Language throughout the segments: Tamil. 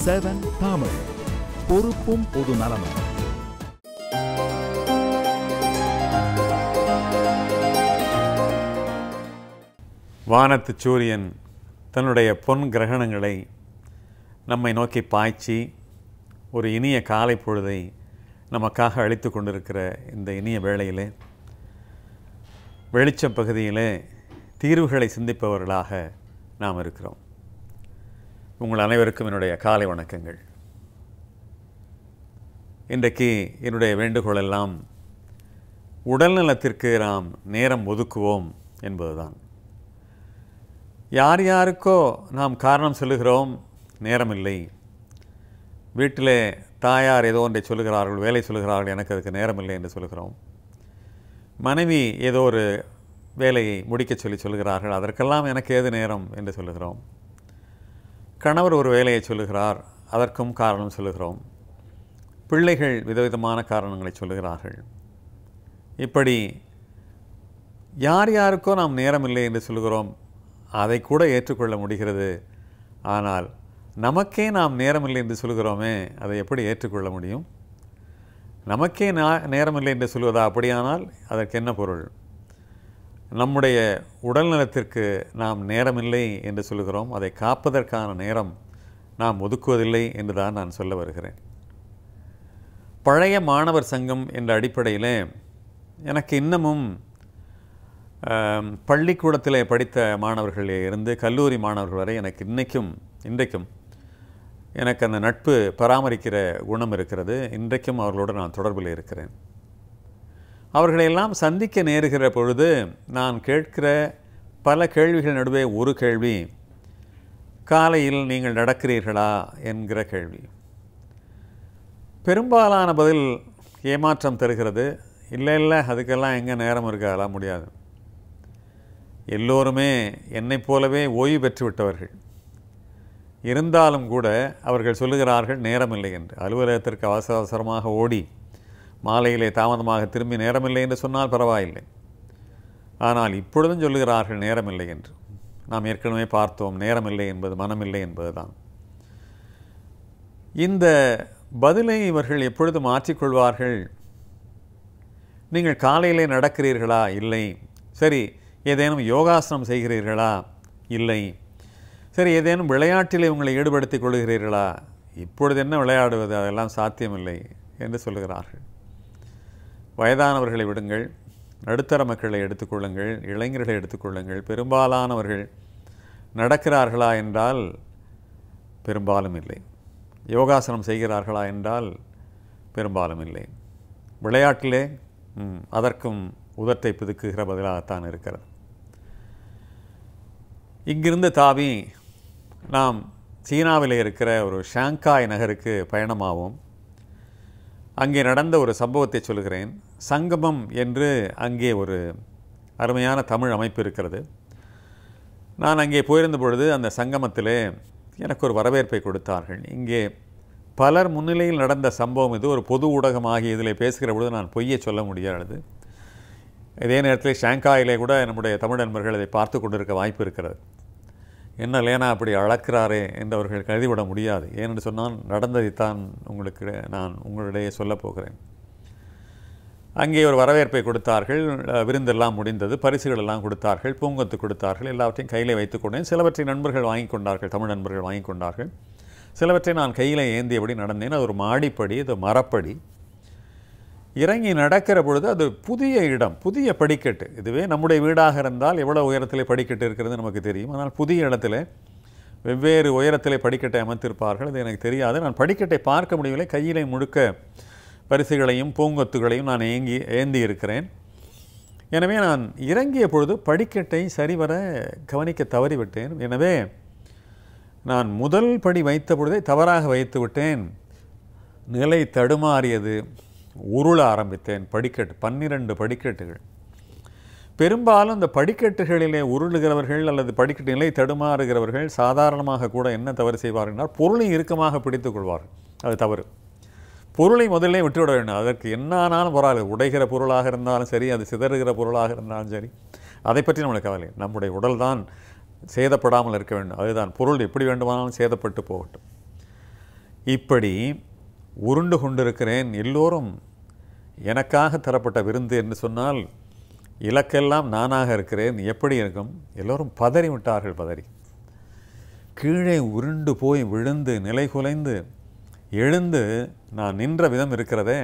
7 தமிழ். பொறுப்பும் பொது நலமும். வானத்து சூரியன் தன்னுடைய பொன் கிரகணங்களை நம்மை நோக்கி பாய்ச்சி ஒரு இனிய காலை பொழுதை நமக்காக அளித்து கொண்டிருக்கிற இந்த இனிய வேளையிலே வெளிச்ச பகுதியிலே தீர்வுகளை சிந்திப்பவர்களாக நாம் இருக்கிறோம். உங்கள் அனைவருக்கும் என்னுடைய காலை வணக்கங்கள். இன்றைக்கு என்னுடைய வேண்டுகோள் எல்லாம் உடல் நலத்திற்கு நாம் நேரம் ஒதுக்குவோம் என்பதுதான். யார் யாருக்கோ நாம் காரணம் சொல்லுகிறோம், நேரமில்லை. வீட்டிலே தாயார் ஏதோ ஒன்றை சொல்லுகிறார்கள், வேலை சொல்லுகிறார்கள், எனக்கு அதுக்கு நேரமில்லை என்று சொல்லுகிறோம். மனைவி ஏதோ ஒரு வேலையை முடிக்க சொல்லுகிறார்கள், அதற்கெல்லாம் எனக்கு ஏது நேரம் என்று சொல்லுகிறோம். கணவர் ஒரு வேலையை சொல்லுகிறார், அதற்கும் காரணம் சொல்லுகிறோம். பிள்ளைகள் விதவிதமான காரணங்களை சொல்லுகிறார்கள். இப்படி யார் யாருக்கோ நாம் நேரமில்லை என்று சொல்லுகிறோம். அதை கூட ஏற்றுக்கொள்ள முடிகிறது. ஆனால் நமக்கே நாம் நேரமில்லை என்று சொல்கிறோமே, அதை எப்படி ஏற்றுக்கொள்ள முடியும்? நமக்கே நேரமில்லை என்று சொல்வதா? அப்படியானால் அதற்கு என்ன பொருள்? நம்முடைய உடல் நலத்திற்கு நாம் நேரமில்லை என்று சொல்கிறோம், அதை காப்பதற்கான நேரம் நாம் ஒதுக்குவதில்லை என்று தான் நான் சொல்ல வருகிறேன். பழைய மாணவர் சங்கம் என்ற அடிப்படையில் எனக்கு இன்னமும் பள்ளிக்கூடத்தில் படித்த மாணவர்களே இருந்து கல்லூரி மாணவர்கள் வரை எனக்கு இன்றைக்கும் எனக்கு அந்த நட்பு பராமரிக்கிற குணம் இருக்கிறது. இன்றைக்கும் அவர்களோடு நான் தொடர்பில் இருக்கிறேன். அவர்களையெல்லாம் சந்திக்க நேருகிற பொழுது நான் கேட்கிற பல கேள்விகள் நடுவே ஒரு கேள்வி, காலையில் நீங்கள் நடக்கிறீர்களா என்கிற கேள்வி. பெரும்பாலான பதில் ஏமாற்றம் தருகிறது. இல்லை அதுக்கெல்லாம் எங்கே நேரம் இருக்கு, அதெல்லாம் முடியாது. எல்லோருமே என்னைப் போலவே ஓய்வு பெற்று விட்டவர்கள். இருந்தாலும் கூட அவர்கள் சொல்லுகிறார்கள் நேரமில்லை என்று. அலுவலகத்திற்கு அவசரமாக ஓடி மாலையிலே தாமதமாக திரும்பி நேரமில்லை என்று சொன்னால் பரவாயில்லை. ஆனால் இப்பொழுதும் சொல்லுகிறார்கள் நேரமில்லை என்று. நாம் ஏற்கனவே பார்த்தோம், நேரமில்லை என்பது மனமில்லை என்பது தான். இந்த பதிலை இவர்கள் எப்பொழுது மாற்றிக்கொள்வார்கள்? நீங்கள் காலையிலே நடக்கிறீர்களா? இல்லை. சரி, ஏதேனும் யோகாசனம் செய்கிறீர்களா? இல்லை. சரி, ஏதேனும் விளையாட்டிலே உங்களை ஈடுபடுத்திக் கொள்கிறீர்களா? இப்பொழுது என்ன விளையாடுவது, அதெல்லாம் சாத்தியமில்லை என்று சொல்லுகிறார்கள். வயதானவர்களை விடுங்கள், நடுத்தர மக்களை எடுத்துக்கொள்ளுங்கள், இளைஞர்களை எடுத்துக்கொள்ளுங்கள். பெரும்பாலானவர்கள் நடக்கிறார்களா என்றால் பெரும்பாலும் இல்லை. யோகாசனம் செய்கிறார்களா என்றால் பெரும்பாலும் இல்லை. விளையாட்டிலே அதற்கும் உதட்டை பிதுக்குகிற பதிலாகத்தான் இருக்கிறது. இங்கிருந்து தாவி நாம் சீனாவில் இருக்கிற ஒரு ஷாங்காய் நகருக்கு பயணமாவோம். அங்கே நடந்த ஒரு சம்பவத்தை சொல்கிறேன். சங்கமம் என்று அங்கே ஒரு அருமையான தமிழ் அமைப்பு இருக்கிறது. நான் அங்கே போயிருந்த பொழுது அந்த சங்கமத்திலே எனக்கு ஒரு வரவேற்பை கொடுத்தார்கள். இங்கே பலர் முன்னிலையில் நடந்த சம்பவம் இது. ஒரு பொது ஊடகமாகி இதில் பேசுகிற பொழுது நான் பொய்யை சொல்ல முடியாது. இதே நேரத்தில் ஷாங்காயிலே கூட நம்முடைய தமிழ் நண்பர்கள் இதை பார்த்து கொண்டிருக்க வாய்ப்பு இருக்கிறது. என்ன லேனா அப்படி அளக்கிறாரே என்று அவர்கள் கருதிவிட முடியாது. ஏனென்று சொன்னால் நடந்ததைத்தான் நான் உங்களிடையே சொல்லப் போகிறேன். அங்கே ஒரு வரவேற்பை கொடுத்தார்கள். விருந்தெல்லாம் முடிந்தது. பரிசுகள் எல்லாம் கொடுத்தார்கள், பூங்கொத்து கொடுத்தார்கள். எல்லாவற்றையும் கையிலே வைத்துக்கொண்டேன். சிலவற்றை நண்பர்கள் வாங்கி கொண்டார்கள், தமிழ் நண்பர்கள் வாங்கி கொண்டார்கள். சிலவற்றை நான் கையில் ஏந்தியபடி நடந்தேன். அது ஒரு மாடிப்படி, அது மரப்படி. இறங்கி நடக்கிற பொழுது அது புதிய இடம், புதிய படிக்கட்டு. இதுவே நம்முடைய வீடாக இருந்தால் எவ்வளோ உயரத்தில் படிக்கட்டு இருக்கிறது நமக்கு தெரியும். ஆனால் புதிய இடத்துல வெவ்வேறு உயரத்தில் படிக்கட்டை அமைத்திருப்பார்கள். அது எனக்கு தெரியாது. நான் படிக்கட்டை பார்க்க முடியவில்லை. கையிலே முழுக்க பரிசுகளையும் பூங்கொத்துகளையும் நான் ஏந்தி இருக்கிறேன். எனவே நான் இறங்கிய பொழுது படிக்கட்டை சரிவர கவனிக்க தவறிவிட்டேன். எனவே நான் முதல் படி வைத்த பொழுதே தவறாக வைத்து விட்டேன். நிலை தடுமாறியது. உருள ஆரம்பித்தேன். 12 படிக்கட்டுகள். பெரும்பாலும் இந்த படிக்கட்டுகளிலே உருளுகிறவர்கள் அல்லது படிக்கட்டு நிலை தடுமாறுகிறவர்கள் சாதாரணமாக கூட என்ன தவறு செய்வார்கள் என்றால் பொருளை இறுக்கமாக பிடித்துக் கொள்வார்கள். அது தவறு. பொருளை முதல்ல விட்டுவிட வேண்டும். அதற்கு என்ன ஆனாலும் பரவாயில்லை. உடைகிற பொருளாக இருந்தாலும் சரி, அது சிதறுகிற பொருளாக இருந்தாலும் சரி, அதை பற்றி நம்மளுக்கு கவலை. நம்முடைய உடல் தான் சேதப்படாமல் இருக்க வேண்டும். அதுதான் பொருள் எப்படி வேண்டுமானாலும் சேதப்பட்டு போகட்டும். இப்படி உருண்டு கொண்டிருக்கிறேன். எல்லோரும் எனக்காக தரப்பட்ட விருந்து என்று சொன்னால் இலக்கெல்லாம் நானாக இருக்கிறேன், எப்படி இருக்கும்? எல்லோரும் பதறி விட்டார்கள். பதறி கீழே உருண்டு போய் விழுந்து நிலை குலைந்து எழுந்து நான் நின்ற விதம் இருக்கிறதே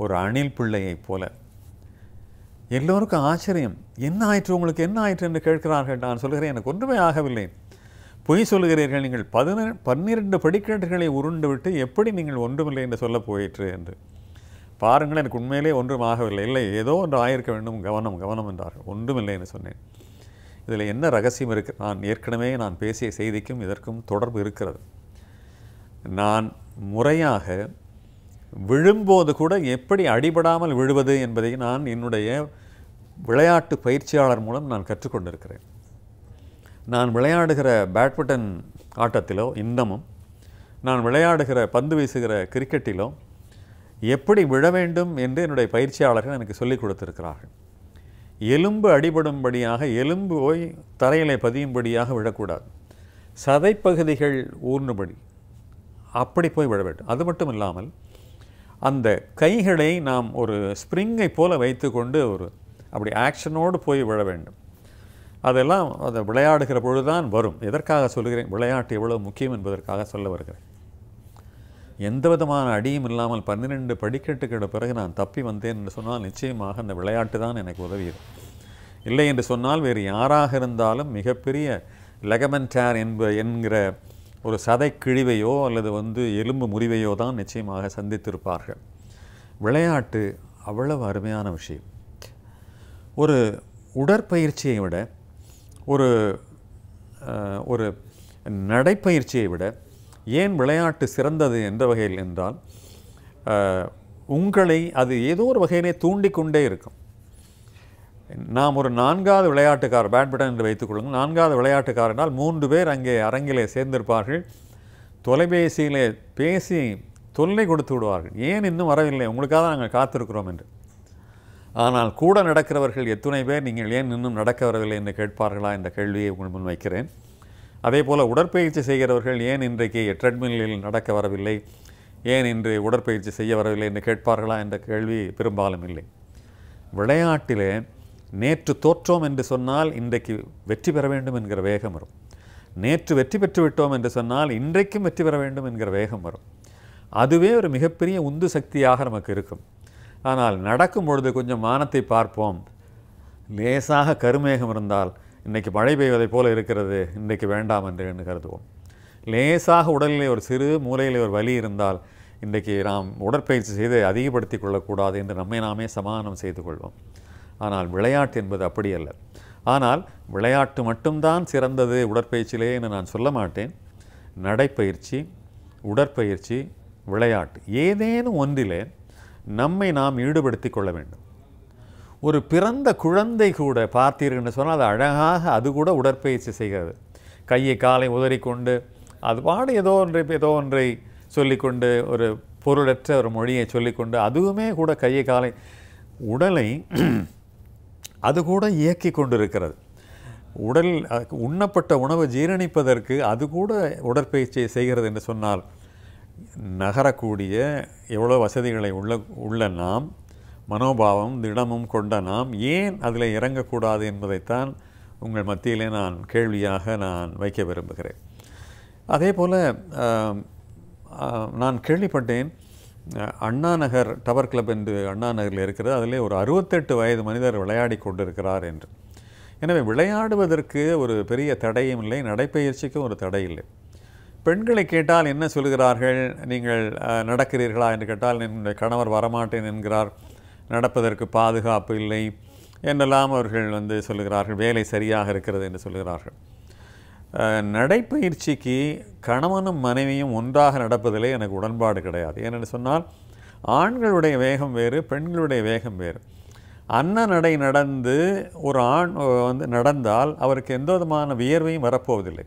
ஒரு அணில் பிள்ளையைப் போல. எல்லோருக்கும் ஆச்சரியம். என்ன ஆயிற்று உங்களுக்கு, என்ன ஆயிற்று என்று கேட்கிறார்கள். நான் சொல்கிறேன், எனக்கு ஒன்றுமே ஆகவில்லை. பொய் சொல்கிறீர்கள், நீங்கள் 12 படிக்கட்டுகளை உருண்டு விட்டு எப்படி நீங்கள் ஒன்றுமில்லை என்று சொல்ல போயிற்று என்று. பாருங்கள், எனக்கு உண்மையிலே ஒன்றும் ஆகவில்லை. இல்லை, ஏதோ ஒன்று ஆயிருக்க வேண்டும், கவனம் கவனம் என்றார்கள். ஒன்றுமில்லை என்று சொன்னேன். இதில் என்ன ரகசியம் இருக்கு? ஏற்கனவே நான் பேசிய செய்திக்கும் இதற்கும் தொடர்பு இருக்கிறது. நான் முறையாக விழும்போது கூட எப்படி அடிபடாமல் விழுவது என்பதை நான் என்னுடைய விளையாட்டு பயிற்சியாளர் மூலம் நான் கற்றுக்கொண்டிருக்கிறேன். நான் விளையாடுகிற பேட்மிண்டன் ஆட்டத்திலோ இன்னமும் நான் விளையாடுகிற பந்து வீசுகிற கிரிக்கெட்டிலோ எப்படி விழ வேண்டும் என்று என்னுடைய பயிற்சியாளர்கள் எனக்கு சொல்லிக் கொடுத்திருக்கிறார்கள். எலும்பு அடிபடும்படியாக, எலும்பு போய் தரையிலே பதியும்படியாக விழக்கூடாது. சதைப்பகுதிகள் ஊர்னுபடி அப்படி போய் விழ வேண்டும். அது மட்டும் இல்லாமல் அந்த கைகளை நாம் ஒரு ஸ்ப்ரிங்கை போல வைத்து கொண்டு ஒரு அப்படி ஆக்ஷனோடு போய் விழ வேண்டும். அதெல்லாம் அதை விளையாடுகிற பொழுதுதான் வரும். எதற்காக சொல்கிறேன்? விளையாட்டு எவ்வளோ முக்கியம் என்பதற்காக சொல்ல வருகிறேன். எந்த விதமான அடியும் இல்லாமல் 12 படிக்கட்டுக்கிற பிறகு நான் தப்பி வந்தேன் என்று சொன்னால் நிச்சயமாக அந்த விளையாட்டு தான் எனக்கு உதவியது. இல்லை என்று சொன்னால் வேறு யாராக இருந்தாலும் மிகப்பெரிய லெகமென்டார் என்கிற ஒரு சதை கிழிவையோ அல்லது எலும்பு முறிவையோ தான் நிச்சயமாக சந்தித்திருப்பார்கள். விளையாட்டு அவ்வளவு அருமையான விஷயம். ஒரு உடற்பயிற்சியை விட ஒரு நடைப்பயிற்சியை விட ஏன் விளையாட்டு சிறந்தது என்ற வகையில் என்றால், உங்களை அது ஏதோ ஒரு வகையிலே தூண்டிக்கொண்டே இருக்கும். நாம் ஒரு 4வது விளையாட்டுக்காரர், பேட்மிண்டன் என்று வைத்துக்கொள்ளுங்கள், 4வது விளையாட்டுக்காரர் என்றால் 3 பேர் அங்கே அரங்கிலே சேர்ந்திருப்பார்கள். தொலைபேசியிலே பேசி தொல்லை கொடுத்து விடுவார்கள். ஏன் இன்னும் வரவில்லை, உங்களுக்காக நாங்கள் காத்திருக்கிறோம் என்று. ஆனால் கூட நடக்கிறவர்கள் எத்தனை பேர் நீங்கள் ஏன் இன்னும் நடக்க வரவில்லை என்று கேட்பார்களா என்ற கேள்வியை உங்கள் முன் வைக்கிறேன். அதே போல் உடற்பயிற்சி செய்கிறவர்கள் ஏன் இன்றைக்கு ட்ரெட்மில்லில் நடக்க வரவில்லை, ஏன் இன்று உடற்பயிற்சி செய்ய வரவில்லை என்று கேட்பார்களா என்ற கேள்வி பெரும்பாலும் இல்லை. விளையாட்டிலே நேற்று தோற்றோம் என்று சொன்னால் இன்றைக்கு வெற்றி பெற வேண்டும் என்கிற வேகம் வரும். நேற்று வெற்றி பெற்று விட்டோம் என்று சொன்னால் இன்றைக்கும் வெற்றி பெற வேண்டும் என்கிற வேகம் வரும். அதுவே ஒரு மிகப்பெரிய உந்து சக்தியாக நமக்கு இருக்கும். ஆனால் நடக்கும் பொழுது கொஞ்சம் வானத்தை பார்ப்போம். லேசாக கருமேகம் இருந்தால் இன்றைக்கு மழை பெய்வதைப் போல இருக்கிறது, இன்றைக்கு வேண்டாம் என்று கருதுவோம். லேசாக உடலிலே ஒரு சிறு மூலையிலே ஒரு வலி இருந்தால் இன்றைக்கு நாம் உடற்பயிற்சி செய்து அதிகப்படுத்தி கொள்ளக்கூடாது என்று நம்மை நாமே சமாதானம் செய்து கொள்வோம். ஆனால் விளையாட்டு என்பது அப்படி அல்ல. ஆனால் விளையாட்டு மட்டும்தான் சிறந்தது உடற்பயிற்சியிலே என்று நான் சொல்ல மாட்டேன். நடைப்பயிற்சி, உடற்பயிற்சி, விளையாட்டு ஏதேனும் ஒன்றிலே நம்மை நாம் ஈடுபடுத்தி கொள்ள வேண்டும். ஒரு பிறந்த குழந்தை கூட பார்த்தீர்கள் என்று சொன்னால் அது அழகாக அது கூட உடற்பயிற்சி செய்கிறது. கையை காலை உதறிக்கொண்டு அது பாடு ஏதோ ஒன்றை சொல்லிக்கொண்டு ஒரு பொருளற்ற ஒரு மொழியை சொல்லிக்கொண்டு அதுவுமே கூட கையை காலை உடலை அது கூட இயக்கி கொண்டிருக்கிறது. உடல் உண்ணப்பட்ட உணவு ஜீரணிப்பதற்கு அது கூட உடற்பயிற்சியை செய்கிறது என்று சொன்னால் நகரக்கூடிய எவ்வளோ வசதிகளை உள்ள நாம், மனோபாவம் திடமும் கொண்ட நாம் ஏன் அதில் இறங்கக்கூடாது என்பதைத்தான் உங்கள் மத்தியிலே நான் கேள்வியாக நான் வைக்க விரும்புகிறேன். அதே போல் நான் கேள்விப்பட்டேன், அண்ணா நகர் டவர் கிளப் என்று அண்ணா நகரில் இருக்கிறது, அதிலே ஒரு 68 வயது மனிதர் விளையாடி கொண்டிருக்கிறார் என்று. எனவே விளையாடுவதற்கு ஒரு பெரிய தடையும் இல்லை, நடைப்பயிற்சிக்கும் ஒரு தடை இல்லை. பெண்களை கேட்டால் என்ன சொல்கிறார்கள், நீங்கள் நடக்கிறீர்களா என்று கேட்டால் என்னுடைய கணவர் வரமாட்டேன் என்கிறார், நடப்பதற்கு பாதுகாப்பு இல்லை என்றெல்லாம் அவர்கள் சொல்லுகிறார்கள், வேலை சரியாக இருக்கிறது என்று சொல்கிறார்கள். நடைப்பயிற்சிக்கு கணவனும் மனைவியும் ஒன்றாக நடப்பதிலே எனக்கு உடன்பாடு கிடையாது. ஏனென்று சொன்னால் ஆண்களுடைய வேகம் வேறு, பெண்களுடைய வேகம் வேறு. அன்ன நடை நடந்து ஒரு ஆண் நடந்தால் அவருக்கு எந்த விதமான வியர்வையும் வரப்போவதில்லை.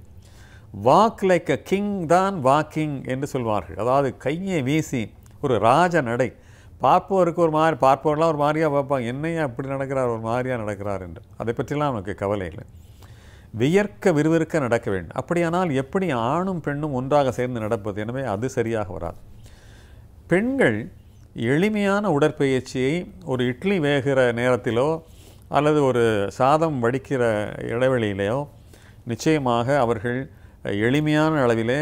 வாக் லைக் அ கிங் தான் வாக்கிங் என்று சொல்வார்கள். அதாவது கையை வீசி ஒரு ராஜ நடை. பார்ப்பவருக்கு ஒரு மாதிரி, பார்ப்பவர்களாம் ஒரு மாதிரியாக பார்ப்பாங்க, என்னையா அப்படி நடக்கிறார், ஒரு மாதிரியாக நடக்கிறார் என்று. அதை பற்றிலாம் நமக்கு கவலை இல்லை. வியர்க்க விறுவிறுக்க நடக்க வேண்டும். அப்படியானால் எப்படி ஆணும் பெண்ணும் ஒன்றாக சேர்ந்து நடப்பது? எனவே அது சரியாக வராது. பெண்கள் எளிமையான உடற்பயிற்சியை ஒரு இட்லி வேகிற நேரத்திலோ அல்லது ஒரு சாதம் வடிக்கிற இடைவெளியிலேயோ நிச்சயமாக அவர்கள் எளிமையான அளவிலே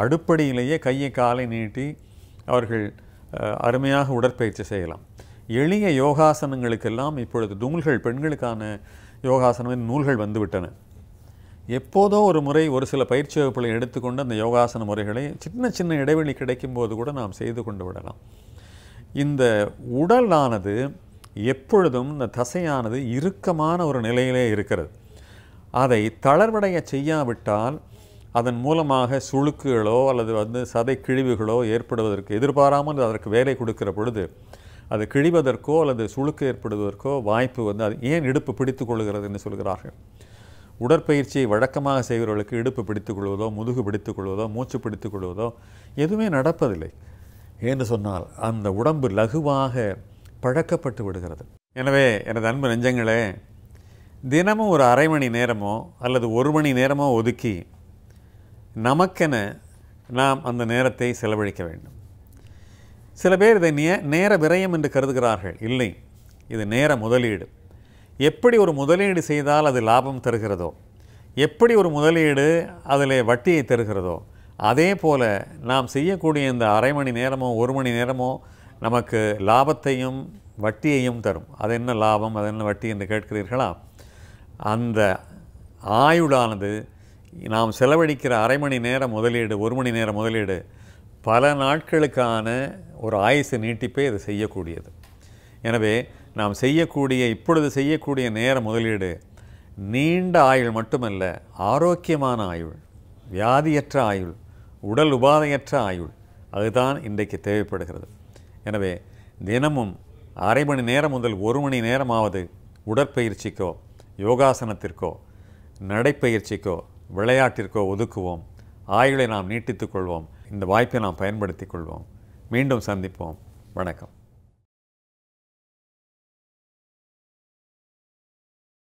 அடுப்படியிலேயே கையை காலை நீட்டி அவர்கள் அருமையாக உடற்பயிற்சி செய்யலாம். எளிய யோகாசனங்களுக்கெல்லாம் இப்பொழுது நூல்கள், பெண்களுக்கான யோகாசனத்தின் நூல்கள் வந்துவிட்டன. எப்போதோ ஒரு முறை ஒரு சில பயிற்சி வகுப்புகளை எடுத்துக்கொண்டு அந்த யோகாசன முறைகளை சின்ன சின்ன இடைவெளி கிடைக்கும்போது கூட நாம் செய்து கொண்டு விடலாம். இந்த உடலானது எப்பொழுதும் இந்த தசையானது இறுக்கமான ஒரு நிலையிலே இருக்கிறது. அதை தளர்வடைய செய்யாவிட்டால் அதன் மூலமாக சுளுக்குகளோ அல்லது சதை கிழிவுகளோ ஏற்படுவதற்கு எதிர்பாராமல் அதற்கு வேலை கொடுக்கிற பொழுது அது கிழிவதற்கோ அல்லது சுளுக்கு ஏற்படுவதற்கோ வாய்ப்பு அது ஏன் இடுப்பு பிடித்து கொள்கிறது என்று சொல்கிறார்கள். உடற்பயிற்சியை வழக்கமாக செய்கிறவர்களுக்கு இடுப்பு பிடித்துக் கொள்வதோ, முதுகு பிடித்துக் கொள்வதோ, மூச்சு பிடித்துக் கொள்வதோ எதுவுமே நடப்பதில்லை. ஏன்னு சொன்னால் அந்த உடம்பு லகுவாக பழக்கப்பட்டு விடுகிறது. எனவே எனது அன்பு நெஞ்சங்களே, தினமும் ஒரு அரை மணி நேரமோ அல்லது ஒரு மணி நேரமோ ஒதுக்கி நமக்கென நாம் அந்த நேரத்தை செலவழிக்க வேண்டும். சில பேர் இதை நேர விரயம் என்று கருதுகிறார்கள். இல்லை, இது நேர முதலீடு. எப்படி ஒரு முதலீடு செய்தால் அது லாபம் தருகிறதோ, எப்படி ஒரு முதலீடு அதில் வட்டியை தருகிறதோ, அதே போல் நாம் செய்யக்கூடிய இந்த அரை மணி நேரமோ ஒரு மணி நேரமோ நமக்கு லாபத்தையும் வட்டியையும் தரும். அது என்ன லாபம், அது என்ன வட்டி என்று கேட்கிறீர்களா? அந்த ஆயுளானது நாம் செலவழிக்கிற அரை மணி நேர முதலீடு, ஒரு மணி நேர முதலீடு பல நாட்களுக்கான ஒரு ஆயுசு நீட்டிப்பை இது செய்யக்கூடியது. எனவே நாம் இப்பொழுது செய்யக்கூடிய நேர முதலீடு நீண்ட ஆயுள் மட்டுமல்ல, ஆரோக்கியமான ஆயுள், வியாதியற்ற ஆயுள், உடல் உபாதையற்ற ஆயுள், அதுதான் இன்றைக்கு தேவைப்படுகிறது. எனவே தினமும் அரை மணி நேரம் முதல் ஒரு மணி நேரமாவது உடற்பயிற்சிக்கோ, யோகாசனத்திற்கோ, நடைப்பயிற்சிக்கோ, விளையாட்டிற்கோ ஒதுக்குவோம். ஆயுளை நாம் நீட்டித்துக் கொள்வோம். இந்த வாய்ப்பை நாம் பயன்படுத்திக் கொள்வோம். மீண்டும் சந்திப்போம். வணக்கம்.